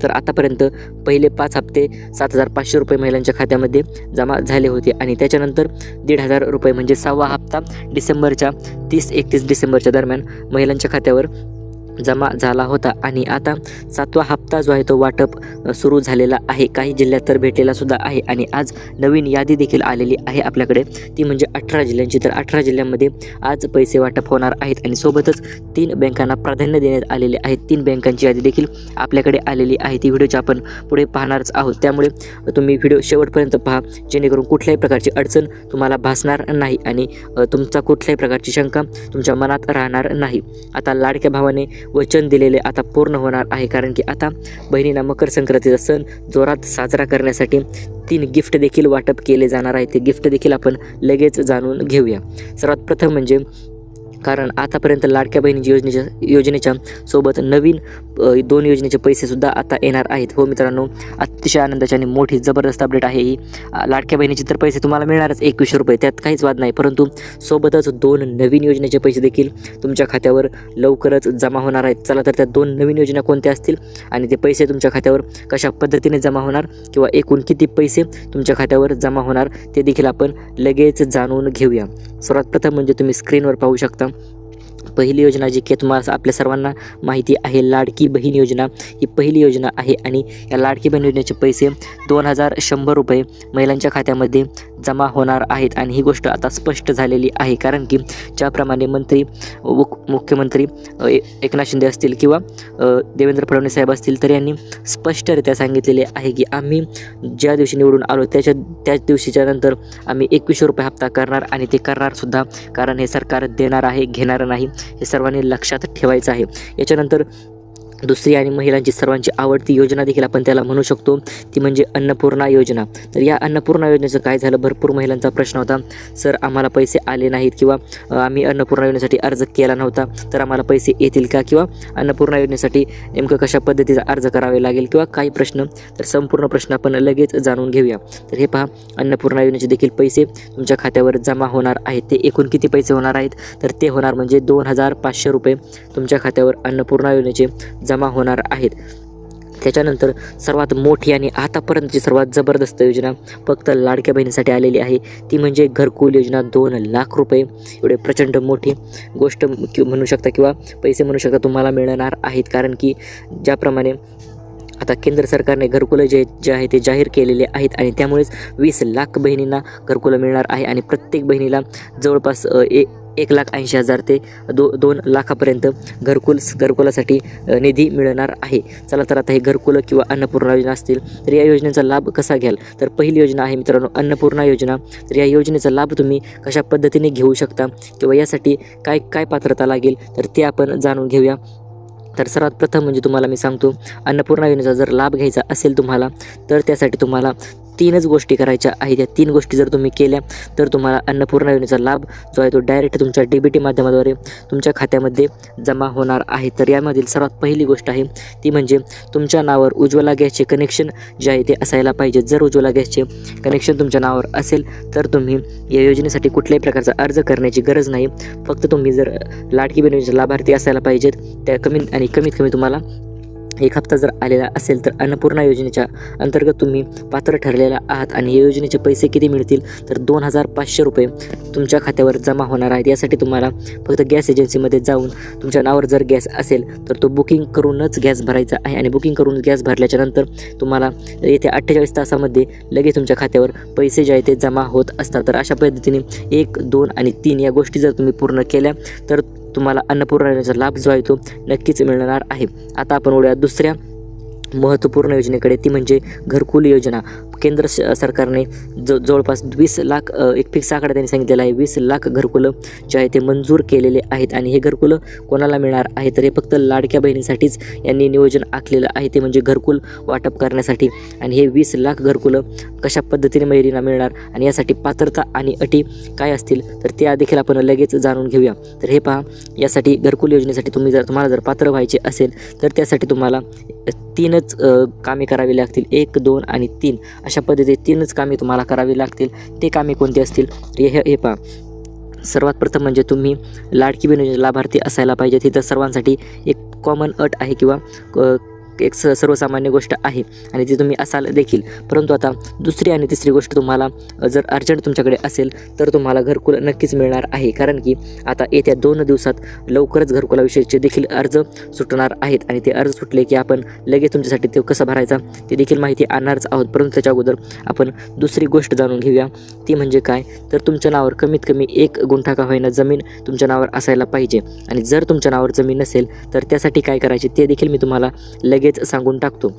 तर आतापर्यंत पहिले 5 हप्ते 7,500 रुपये महिलांच्या खात्यामध्ये जमा झाले होते आणि त्याच्यानंतर 1,500 रुपये म्हणजे 6वा हप्ता डिसेंबरच्या 30-31 डिसेंबरच्या दरम्यान महिलांच्या खात्यावर जमा झाला होता आणि आता 7वा हप्ता जो आहे तो वाटप सुरू झालेला आहे. काही जिल्ह्यात तर भेटलेला सुद्धा आहे आणि आज नवीन यादी देखील आलेली आहे आपल्याकडे, ती म्हणजे 18 जिल्ह्यांची. तर 18 जिल्ह्यांमध्ये आज पैसे वाटप होणार आहेत आणि सोबतच 3 बँकांना प्राधान्य देण्यात आलेले आहे. 3 बँकांची यादी देखील आपल्याकडे आलेली आहे. ती व्हिडिओची आपण पुढे पाहणारच आहोत, त्यामुळे तुम्ही व्हिडिओ शेवटपर्यंत पहा जेणेकरून कुठल्याही प्रकारची अडचण तुम्हाला भासणार नाही आणि तुमचा कुठल्याही प्रकारची शंका तुमच्या मनात राहणार नाही. आता लाडक्या भावाने वचन दिलेले आता पूर्ण होणार आहे, कारण की आता बहिणींना मकर संक्रांतीचा सण जोरात साजरा करण्यासाठी 3 गिफ्ट देखील वाटप केले जाणार आहे. ते गिफ्ट देखील आपण लगेच जाणून घेऊया. सर्वात प्रथम म्हणजे कारण आतापर्यंत लाडक्या बहिणीची योजनेच्या सोबत नवीन 2 योजनेचे पैसेसुद्धा आता येणार आहेत. हो मित्रांनो, अतिशय आनंदाची आणि मोठी जबरदस्त अपडेट आहे ही. लाडक्या बहिणीचे तर पैसे तुम्हाला मिळणारच 2100 रुपये, त्यात काहीच वाद नाही, परंतु सोबतच 2 नवीन योजनेचे पैसे देखील तुमच्या खात्यावर लवकरच जमा होणार आहेत. चला तर त्या 2 नवीन योजना कोणत्या असतील आणि ते पैसे तुमच्या खात्यावर कशा पद्धतीने जमा होणार किंवा एकूण किती पैसे तुमच्या खात्यावर जमा होणार ते देखील आपण लगेच जाणून घेऊया. सर्वात प्रथम म्हणजे तुम्ही स्क्रीनवर पाहू शकता पहिली योजना जी की तुम्हाला आपल्या सर्वांना माहिती आहे, लाडकी बहीण योजना ही पहिली योजना आहे आणि या लाडकी बहीण योजनेचे पैसे 2100 रुपये महिलांच्या खात्यामध्ये जमा होणार आहेत आणि ही गोष्ट आता स्पष्ट झालेली आहे, कारण की ज्याप्रमाणे मुख्यमंत्री एकनाथ शिंदे असतील किंवा देवेंद्र फडणवीस साहेब असतील तर यांनी स्पष्टरित्या सांगितलेले आहे की आम्ही ज्या दिवशी निवडून आलो त्याच दिवशीच्या नंतर आम्ही 2100 रुपये हप्ता करणार आणि ते करणार सुद्धा, कारण हे सरकार देणार आहे, घेणार नाही, हे सर्वांनी लक्षात ठेवायचं आहे. याच्यानंतर दुसरी आणि महिलांची सर्वांची आवडती योजना देखील आपण त्याला म्हणू शकतो, ती म्हणजे अन्नपूर्णा योजना. तर या अन्नपूर्णा योजनेचं काय झालं, भरपूर महिलांचा प्रश्न होता, सर आम्हाला पैसे आले नाहीत किंवा आम्ही अन्नपूर्णा योजनेसाठी अर्ज केला नव्हता तर आम्हाला पैसे येतील का, किंवा अन्नपूर्णा योजनेसाठी नेमकं कशा पद्धतीचा अर्ज करावे लागेल किंवा काही प्रश्न. तर संपूर्ण प्रश्न आपण लगेच जाणून घेऊया. तर हे पहा, अन्नपूर्णा योजनेचे देखील पैसे तुमच्या खात्यावर जमा होणार आहेत. ते एकूण किती पैसे होणार आहेत, तर ते होणार म्हणजे 2500 रुपये तुमच्या खात्यावर अन्नपूर्णा योजनेचे जमा होणार आहेत. त्याच्यानंतर सर्वात मोठी आणि आतापर्यंतची सर्वात जबरदस्त योजना फक्त लाडक्या बहिणीसाठी आलेली आहे, ती म्हणजे घरकुल योजना. 2 लाख रुपये एवढे प्रचंड मोठी गोष्ट म्हणू शकता किंवा पैसे म्हणू शकता तुम्हाला मिळणार आहेत, कारण की ज्याप्रमाणे आता केंद्र सरकारने घरकुलं जे आहे ते जाहीर केलेले आहेत आणि त्यामुळेच 20 लाख बहिणींना घरकुलं मिळणार आहे आणि प्रत्येक बहिणीला जवळपास 1,80,000 ते 2 लाखापर्यंत घरकुलासाठी निधी मिळणार आहे. चला तर आता हे घरकुलं किंवा अन्नपूर्णा योजना असतील तर या योजनेचा लाभ कसा घ्याल, तर पहिली योजना आहे मित्रांनो अन्नपूर्णा योजना. तर या योजनेचा लाभ तुम्ही कशा पद्धतीने घेऊ शकता किंवा यासाठी काय पात्रता लागेल तर ते आपण जाणून घेऊया. तर सर्वात प्रथम म्हणजे तुम्हाला मी सांगतो, अन्नपूर्णा योजनेचा जर लाभ घ्यायचा असेल तुम्हाला तर त्यासाठी तुम्हाला 3च गोष्टी करायच्या आहेत. या 3 गोष्टी जर तुम्ही केल्या तर तुम्हाला अन्नपूर्णा योजनेचा लाभ जो आहे तो डायरेक्ट तुमच्या DBT माध्यमाद्वारे तुमच्या खात्यामध्ये जमा होणार आहे. तर यामधील सर्वात पहिली गोष्ट आहे ती म्हणजे तुमच्या नावावर उज्ज्वला गॅसचे कनेक्शन जे आहे ते असायला पाहिजे. जर उज्ज्वला गॅसचे कनेक्शन तुमच्या नावावर असेल तर तुम्ही या योजनेसाठी कुठल्याही प्रकारचा अर्ज करण्याची गरज नाही. फक्त तुम्ही जर लाडकी बहीण योजनेचे लाभार्थी असायला पाहिजेत, त्या कमीत कमी तुम्हाला 1 हप्ता जर आलेला असेल तर अन्नपूर्णा योजनेच्या अंतर्गत तुम्ही पात्र ठरलेला आहात आणि या योजनेचे पैसे किती मिळतील तर 2500 रुपये तुमच्या खात्यावर जमा होणार आहेत. यासाठी तुम्हाला फक्त गॅस एजन्सीमध्ये जाऊन तुमच्या नावावर जर गॅस असेल तर तो बुकिंग करूनच गॅस भरायचा आहे आणि बुकिंग करून गॅस भरल्याच्या नंतर तुम्हाला येत्या 48 तासामध्ये लगेच तुमच्या खात्यावर पैसे जे आहेत ते जमा होत असतात. तर अशा पद्धतीने 1, 2 आणि 3 या गोष्टी जर तुम्ही पूर्ण केल्या तर तुम्हाला अन्नपूर्णा योजनेचा लाभ जो आहे तो नक्कीच मिळणार आहे. आता आपण वळूया दुसऱ्या महत्त्वपूर्ण योजनेकडे, ती म्हणजे घरकुल योजना. केंद्र सरकारने जवळपास 20 लाख एक फिक्स आकडा त्यांनी सांगितलेला आहे, 20 लाख घरकुलं जे आहे ते मंजूर केलेले आहेत आणि हे घरकुलं कोणाला मिळणार आहे तर हे फक्त लाडक्या बहिणीसाठीच यांनी नियोजन आखलेलं आहे, ते म्हणजे घरकुल वाटप करण्यासाठी. आणि हे 20 लाख घरकुलं कशा पद्धतीने महिलांना मिळणार आणि यासाठी पात्रता आणि अटी काय असतील तर त्या देखील आपण लगेच जाणून घेऊया. तर हे पहा, यासाठी घरकुल योजनेसाठी तुम्हाला जर पात्र व्हायचे असेल तर त्यासाठी तुम्हाला 3च कामे करावी लागतील, 1, 2 आणि 3 अशा पद्धतीने 3च कामे तुम्हाला करावी लागतील. ते कामे कोणती असतील हे पहा. सर्वात प्रथम म्हणजे तुम्ही लाडकी बहीण योजनेचे लाभार्थी असायला पाहिजेत. ही तर सर्वांसाठी एक कॉमन अट आहे किंवा एक सर्वसामान्य गोष्ट आहे आणि ती तुम्ही असाल देखील. परंतु आता दुसरी आणि तिसरी गोष्ट तुम्हाला जर अर्जंट तुमच्याकडे असेल तर तुम्हाला घरकुल नक्कीच मिळणार आहे. कारण की आता येत्या 2 दिवसात लवकरच घरकुलाविषयीचे देखील अर्ज सुटणार आहेत आणि ते अर्ज सुटले की आपण लगेच तुमच्यासाठी ते कसं भरायचा ते देखील माहिती आणणारच आहोत. परंतु त्याच्या अगोदर आपण दुसरी गोष्ट जाणून घेऊया. ती म्हणजे काय, तर तुमच्या नावावर कमीत कमी 1 गुंठा का होईना जमीन तुमच्या नावावर असायला पाहिजे. आणि जर तुमच्या नावावर जमीन नसेल तर त्यासाठी काय करायचे ते देखील मी तुम्हाला लगेच सांगून टाकतो.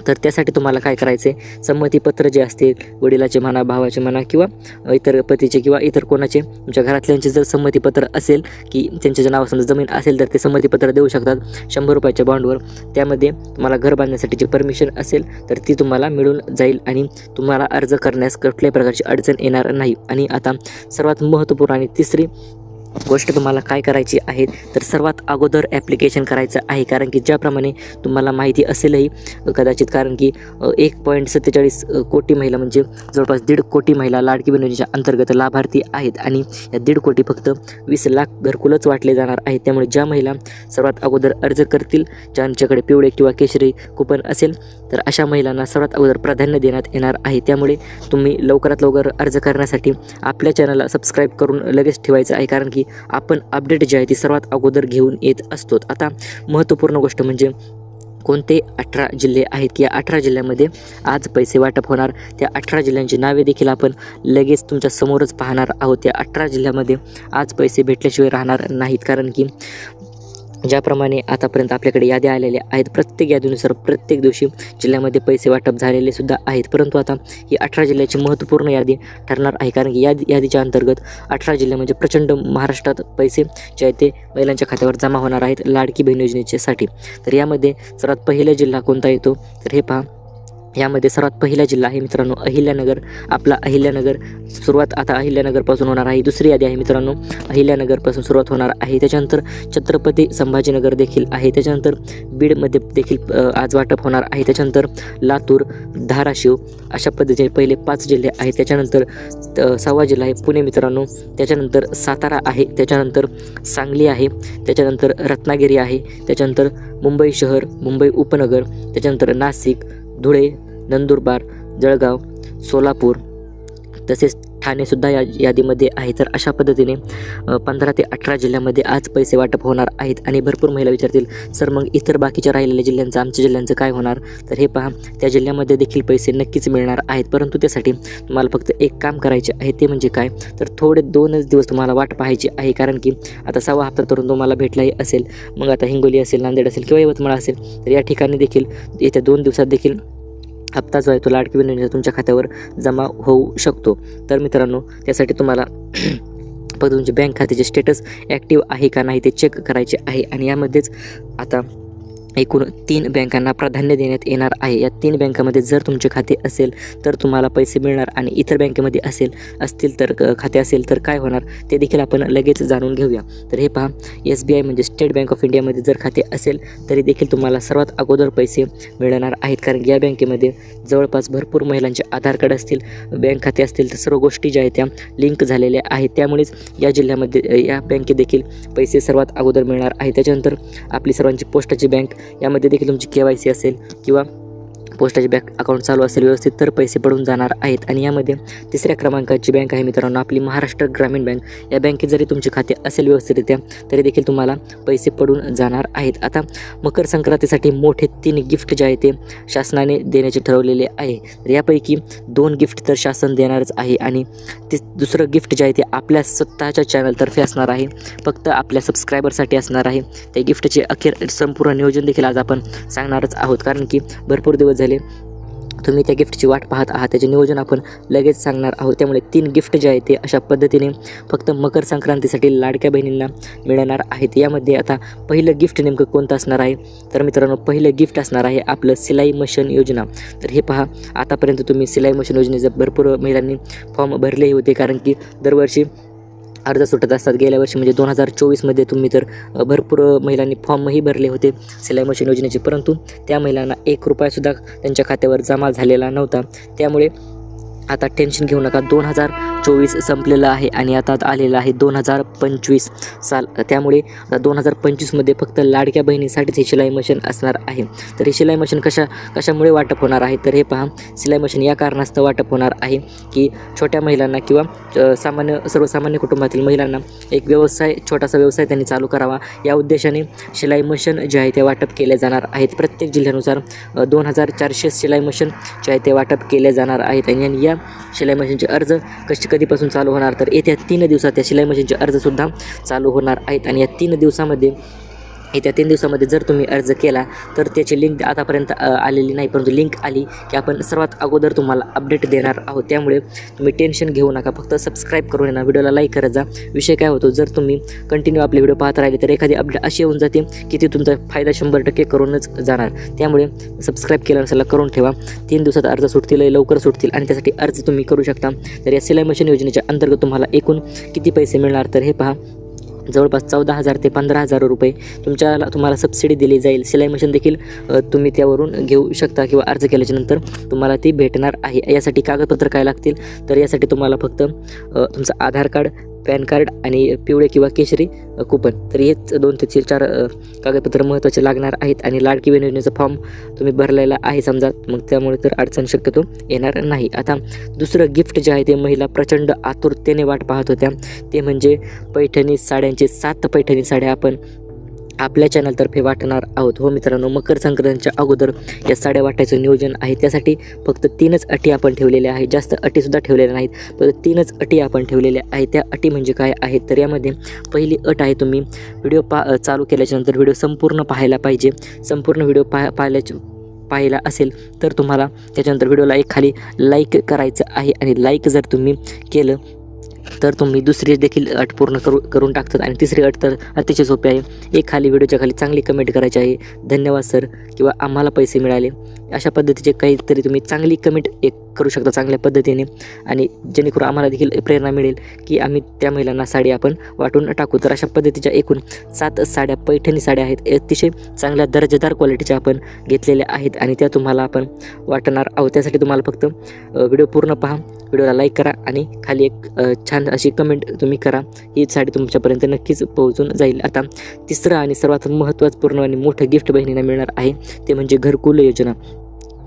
तर त्यासाठी तुम्हाला काय करायचे, संमतीपत्र जे असते वडिलाचे म्हणा, भावाचे म्हणा किंवा इतर पतीचे किंवा इतर कोणाचे तुमच्या घरातल्यांचे जर संमतीपत्र असेल की त्यांच्या नावावर समजा जमीन असेल तर ते संमतीपत्र देऊ शकतात 100 रुपयाच्या बॉन्डवर. त्यामध्ये तुम्हाला घर बांधण्यासाठीची परमिशन असेल तर ती तुम्हाला मिळून जाईल आणि तुम्हाला अर्ज करण्यास कुठल्याही प्रकारची अडचण येणार नाही. आणि आता सर्वात महत्त्वपूर्ण आणि तिसरी गोष्ट तुम्हाला काय करायची आहे, तर सर्वात अगोदर ॲप्लिकेशन करायचं आहे. कारण की ज्याप्रमाणे तुम्हाला माहिती असेलही कदाचित, कारण की 1.47 कोटी महिला म्हणजे जवळपास 1.5 कोटी महिला लाडकी बहीण योजनेच्या अंतर्गत लाभार्थी आहेत आणि या 1.5 कोटी फक्त 20 लाख घरकुलच वाटले जाणार आहेत. त्यामुळे ज्या महिला सर्वात अगोदर अर्ज करतील, ज्यांच्याकडे पिवळे किंवा केशरी कुपन असेल तर अशा महिलांना सर्वात अगोदर प्राधान्य देण्यात येणार आहे. त्यामुळे तुम्ही लवकरात लवकर अर्ज करण्यासाठी आपल्या चॅनलला सबस्क्राईब करून लगेच ठेवायचं आहे. कारण की आपण अपडेट जी आहे ती सर्वात अगोदर घेऊन येत असतो. आता महत्त्वपूर्ण गोष्ट म्हणजे कोणते 18 जिल्हे आहेत की या 18 जिल्ह्यामध्ये आज पैसे वाटप होणार. त्या 18 जिल्ह्यांची नावे देखील आपण लगेच तुमच्या समोरच पाहणार आहोत. या 18 जिल्ह्यामध्ये आज पैसे भेटल्याशिवाय राहणार नाहीत. कारण की ज्याप्रमाणे आतापर्यंत आपल्याकडे याद्या आलेल्या आहेत, प्रत्येक यादीनुसार प्रत्येक दिवशी जिल्ह्यामध्ये पैसे वाटप झालेले सुद्धा आहेत. परंतु आता ही 18 जिल्ह्याची महत्त्वपूर्ण यादी ठरणार आहे. कारण की यादीच्या अंतर्गत 18 जिल्हे म्हणजे प्रचंड महाराष्ट्रात पैसे जे आहेत ते महिलांच्या खात्यावर जमा होणार आहेत लाडकी बहीण योजनेसाठी. तर यामध्ये सर्वात पहिला जिल्हा कोणता येतो, तर हे पहा. यामध्ये सर्वात पहिला जिल्हा आहे मित्रांनो अहिल्यानगर. आपला अहिल्यानगर सुरुवात आता अहिल्यानगरपासून होणार आहे. दुसरी यादी आहे मित्रांनो अहिल्यानगरपासून सुरुवात होणार आहे. त्याच्यानंतर छत्रपती संभाजीनगर देखील आहे. त्याच्यानंतर बीडमध्ये देखील आज वाटप होणार आहे. त्याच्यानंतर लातूर, धाराशिव अशा पद्धतीने पहिले 5 जिल्हे आहेत. त्याच्यानंतर 6वा जिल्हा आहे पुणे मित्रांनो. त्याच्यानंतर सातारा आहे. त्याच्यानंतर सांगली आहे. त्याच्यानंतर रत्नागिरी आहे. त्याच्यानंतर मुंबई शहर, मुंबई उपनगर, त्याच्यानंतर नाशिक, धुळे, नंदुरबार, जळगाव, सोलापूर तसेच ठाणेसुद्धा या यादीमध्ये आहे. तर अशा पद्धतीने 15 ते 18 जिल्ह्यामध्ये आज पैसे वाटप होणार आहेत. आणि भरपूर महिला विचारतील सर मग इतर बाकीच्या राहिलेल्या जिल्ह्यांचं आमच्या जिल्ह्यांचं काय होणार, तर हे पहा त्या जिल्ह्यामध्ये देखील पैसे नक्कीच मिळणार आहेत. परंतु त्यासाठी तुम्हाला फक्त एक काम करायचे आहे, ते म्हणजे काय, तर थोडे 2च दिवस तुम्हाला वाट पाहायची आहे. कारण की आता 6वा हप्ता तरुण तुम्हाला भेटलाही असेल, मग आता हिंगोली असेल, नांदेड असेल किंवा यवतमाळ असेल तर या ठिकाणी देखील येत्या 2 दिवसात देखील हप्ता जो आहे तो लाडकी बहीण योजनेचा तुमच्या खात्यावर जमा होऊ शकतो. तर मित्रांनो त्यासाठी तुम्हाला फक्त तुमचे बँक खात्याचे स्टेटस ॲक्टिव्ह आहे का नाही ते चेक करायचे आहे. आणि यामध्येच आता एकूण 3 बँकांना प्राधान्य देण्यात येणार आहे. या 3 बँकामध्ये जर तुमचे खाते असेल तर तुम्हाला पैसे मिळणार आणि इतर बँकेमध्ये असतील तर खाते असेल तर काय होणार ते देखील आपण लगेच जाणून घेऊया. तर हे पहा SBI म्हणजे स्टेट बँक ऑफ इंडियामध्ये जर खाते असेल तरी देखील तुम्हाला सर्वात अगोदर पैसे मिळणार आहेत. कारण या बँकेमध्ये जवळपास भरपूर महिलांचे आधार कार्ड असतील, बँक खाते असतील, तर सर्व गोष्टी ज्या आहेत त्या लिंक झालेल्या आहेत. त्यामुळेच या जिल्ह्यामध्ये या बँकेत देखील पैसे सर्वात अगोदर मिळणार आहेत. त्याच्यानंतर आपली सर्वांची पोस्टाची बँक, यामध्ये देखील तुमची KYC असेल किंवा पोस्टाचे बँक अकाउंट चालू असेल व्यवस्थित तर पैसे पडून जाणार आहेत. आणि यामध्ये 3ऱ्या क्रमांकाची बँक आहे मित्रांनो आपली महाराष्ट्र ग्रामीण बँक. या बँकेत जरी तुमचे खाते असेल व्यवस्थितरित्या तरी देखील तुम्हाला पैसे पडून जाणार आहेत. आता मकर संक्रांतीसाठी मोठे 3 गिफ्ट जे आहे ते शासनाने देण्याचे ठरवलेले आहे. तर यापैकी 2 गिफ्ट तर शासन देणारच आहे आणि ते दुसरं गिफ्ट जे आहे ते आपल्या स्वतःच्या चॅनलतर्फे असणार आहे, फक्त आपल्या सबस्क्रायबरसाठी असणार आहे. त्या गिफ्टचे अखेर संपूर्ण नियोजन देखील आज आपण सांगणारच आहोत. कारण की भरपूर दिवस झाले तुम्ही त्या गिफ्टची वाट पाहत आहात, त्याचे नियोजन आपण लगेच सांगणार आहोत. त्यामुळे 3 गिफ्ट जे आहे ते अशा पद्धतीने फक्त मकर संक्रांतीसाठी लाडक्या बहिणींना मिळणार आहेत. यामध्ये आता पहिलं गिफ्ट नेमकं कोणतं असणार आहे, तर मित्रांनो पहिलं गिफ्ट असणार आहे आपलं सिलाई मशीन योजना. तर हे पहा आतापर्यंत तुम्ही सिलाई मशीन योजनेचे भरपूर महिलांनी फॉर्म भरले होते. कारण की दरवर्षी अर्ज सुटत असतात. गेल्या वर्षी म्हणजे 2024मध्ये तुम्ही तर भरपूर महिलांनी फॉर्मही भरले होते सिलाई मशीन योजनेचे, परंतु त्या महिलांना 1 रुपयासुद्धा त्यांच्या खात्यावर जमा झालेला नव्हता. त्यामुळे आता टेन्शन घेऊ नका. 2024 संपलेलं आहे आणि आता आलेलं आहे 2025 साल. त्यामुळे 2025मध्ये फक्त लाडक्या बहिणीसाठीच ही शिलाई मशीन असणार आहे. तर ही शिलाई मशीन कशामुळे वाटप होणार आहे, तर हे पहा, शिलाई मशीन या कारणास्तव वाटप होणार आहे की छोट्या महिलांना किंवा सर्वसामान्य कुटुंबातील महिलांना एक छोटासा व्यवसाय त्यांनी चालू करावा, या उद्देशाने शिलाई मशीन जे आहे ते वाटप केले जाणार आहेत. प्रत्येक जिल्ह्यानुसार 2400 शिलाई मशीन जे आहे ते वाटप केले जाणार आहेत. आणि या शिलाई मशीनचे अर्ज कधीपासून चालू होणार, तर येत्या 3 दिवसात त्या शिलाई मशीनचे अर्जसुद्धा चालू होणार आहेत. आणि या 3 दिवसामध्ये जर तुम्ही अर्ज केला तर त्याची लिंक आतापर्यंत आलेली नाही, परंतु लिंक आली की आपण सर्वात अगोदर तुम्हाला अपडेट देणार आहोत. त्यामुळे तुम्ही टेन्शन घेऊ नका, फक्त सबस्क्राईब करून येणार, व्हिडिओला लाईक करत जा. विषय काय होतो, जर तुम्ही कंटिन्यू आपले व्हिडिओ पाहत राहिले तर एखादी अपडेट अशी येऊन जाते की ती तुमचा फायदा 100% करूनच जाणार. त्यामुळे सबस्क्राईब केलं नसेल करून ठेवा. 3 दिवसात अर्ज सुटतील, लवकर सुटतील आणि त्यासाठी अर्ज तुम्ही करू शकता. तर या शिलाई मशीन योजनेच्या अंतर्गत तुम्हाला एकूण किती पैसे मिळणार, तर हे पहा, जवळपास 14,000 ते 15,000 रुपये तुम्हाला सबसिडी दिली जाईल. शिलाई मशीन देखील तुम्ही त्यावरून घेऊ शकता किंवा अर्ज केल्याच्यानंतर तुम्हाला ती भेटणार आहे. यासाठी कागदपत्र काय लागतील, तर यासाठी तुम्हाला फक्त तुमचं आधार कार्ड, पॅन कार्ड आणि पिवळे किंवा केशरी कुपन, तर हेच 2 ते 4 कागदपत्र महत्त्वाचे लागणार आहेत. आणि लाडकी बहीण योजनेचा फॉर्म तुम्ही भरलेला आहे समजा, मग त्यामुळे तर अडचण शक्यतो येणार नाही. आता दुसरं गिफ्ट जे आहे ते महिला प्रचंड आतुरतेने वाट पाहत होत्या, ते म्हणजे पैठणी साड्यांचे 7 पैठणी साड्या आपण आपल्या चॅनलतर्फे वाटणार आहोत. हो मित्रांनो, मकर संक्रांतीच्या अगोदर या साड्या वाटायचं नियोजन आहे. त्यासाठी फक्त 3च अटी आपण ठेवलेल्या आहेत, जास्त अटीसुद्धा ठेवलेल्या नाहीत, फक्त 3च अटी आपण ठेवलेल्या आहेत. त्या अटी म्हणजे काय आहेत, तर यामध्ये पहिली अट आहे, तुम्ही व्हिडिओ चालू केल्याच्यानंतर व्हिडिओ संपूर्ण पाहायला पाहिजे. संपूर्ण व्हिडिओ पाहिला असेल तर तुम्हाला त्याच्यानंतर व्हिडिओला एक खाली लाईक करायचं आहे. आणि लाईक जर तुम्ही केलं तर तुम्ही दुसरी देखील अट पूर्ण करून टाकतात. आणि तिसरी अट तर अतिशय सोपी आहे, एक खाली व्हिडिओच्या खाली चांगली कमेंट करायची आहे, धन्यवाद सर किंवा आम्हाला पैसे मिळाले, अशा पद्धतीचे काहीतरी तुम्ही चांगली कमेंट करू शकता चांगल्या पद्धतीने. आणि जेणेकरून आम्हाला देखील प्रेरणा मिळेल की आम्ही त्या महिलांना साडी आपण वाटून टाकू. तर अशा पद्धतीच्या एकूण 7 साड्या पैठणी साड्या आहेत, अतिशय चांगल्या दर्जेदार क्वालिटीच्या आपण घेतलेल्या आहेत आणि त्या तुम्हाला आपण वाटणार आहोत. त्यासाठी तुम्हाला फक्त व्हिडिओ पूर्ण पहा, व्हिडिओला लाईक करा आणि खाली एक छान अशी कमेंट तुम्ही करा, ही साडी तुमच्यापर्यंत नक्कीच पोहोचून जाईल. आता तिसरं आणि सर्वात महत्त्वपूर्ण आणि मोठं गिफ्ट बहिणींना मिळणार आहे, ते म्हणजे घरकुल योजना,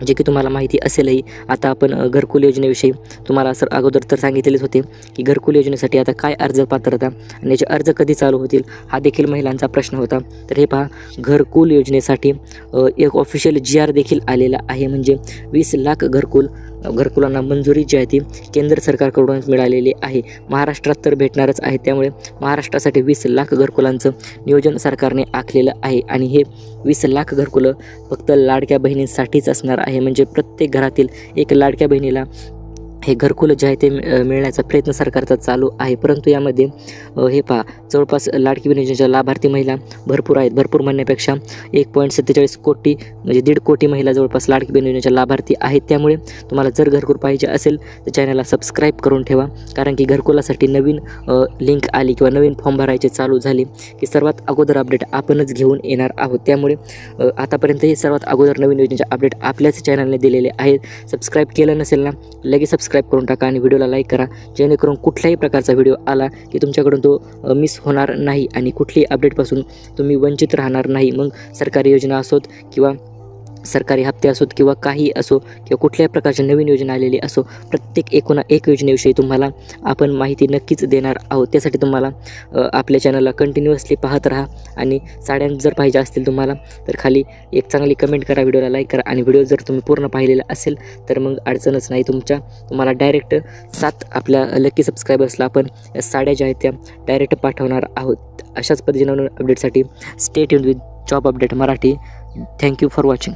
जे की तुम्हाला माहिती असेलही. आता आपण घरकुल योजनेविषयी तुम्हाला अगोदर तर सांगितलेच होते की घरकुल योजनेसाठी आता काय अर्ज पात्रता आणि याचे अर्ज कधी चालू होतील, हा देखील महिलांचा प्रश्न होता. तर हे पहा, घरकुल योजनेसाठी एक ऑफिशियल GR देखील आलेला आहे, म्हणजे 20 लाख घरकुलांना मंजुरी जी आहे ती केंद्र सरकारकडूनच मिळालेली आहे. महाराष्ट्रात तर भेटणारच आहे, त्यामुळे महाराष्ट्रासाठी 20 लाख घरकुलांचं नियोजन सरकारने आखलेलं आहे. आणि हे 20 लाख घरकुलं फक्त लाडक्या बहिणींसाठीच असणार आहे, म्हणजे प्रत्येक घरातील एक लाडक्या बहिणीला हे घरकुल जे आहे ते मिळण्याचा प्रयत्न सरकारचा चालू आहे. परंतु यामध्ये हे पहा, जवळपास लाडकी बहीण योजनेच्या लाभार्थी महिला भरपूर आहेत. भरपूर म्हणण्यापेक्षा 1.47 कोटी म्हणजे 1.5 कोटी महिला जवळपास लाडकी बहीण योजनेच्या लाभार्थी आहेत. त्यामुळे तुम्हाला जर घरकुल पाहिजे असेल तर चॅनलला सबस्क्राईब करून ठेवा, कारण की घरकुलासाठी नवीन लिंक आली किंवा नवीन फॉर्म भरायचे चालू झाले की सर्वात अगोदर अपडेट आपणच घेऊन येणार आहोत. त्यामुळे आतापर्यंत हे सर्वात अगोदर नवीन योजनेचे अपडेट आपल्याच चॅनलने दिलेले आहेत. सबस्क्राईब केलं नसेल ना, लगेच सबस्क्राईब करून टाका आणि व्हिडिओला लाईक करा, जेणेकरून कुठल्याही प्रकारचा व्हिडिओ आला की तुमच्याकडून तो मिस होणार नाही आणि कुठल्याही अपडेटपासून तुम्ही वंचित राहणार नाही. मग सरकारी योजना असोत किंवा सरकारी हप्ते असोत किंवा काही असो किंवा कुठल्याही प्रकारची नवीन योजना आलेली असो, प्रत्येक एक योजनेविषयी तुम्हाला आपण माहिती नक्कीच देणार आहोत. त्यासाठी तुम्हाला आपल्या चॅनलला कंटिन्युअसली पाहत राहा. आणि साड्या जर पाहिजे असतील तुम्हाला तर खाली एक चांगली कमेंट करा, व्हिडिओला लाईक करा. आणि व्हिडिओ जर तुम्ही पूर्ण पाहिलेला असेल तर मग अडचणच नाही, तुम्हाला डायरेक्ट 7 आपल्या लकी सबस्क्रायबर्सला आपण साड्या ज्या आहेत त्या डायरेक्ट पाठवणार आहोत. अशाच पद्धतीने अपडेटसाठी stay tuned with job update Marathi. Thank you for watching.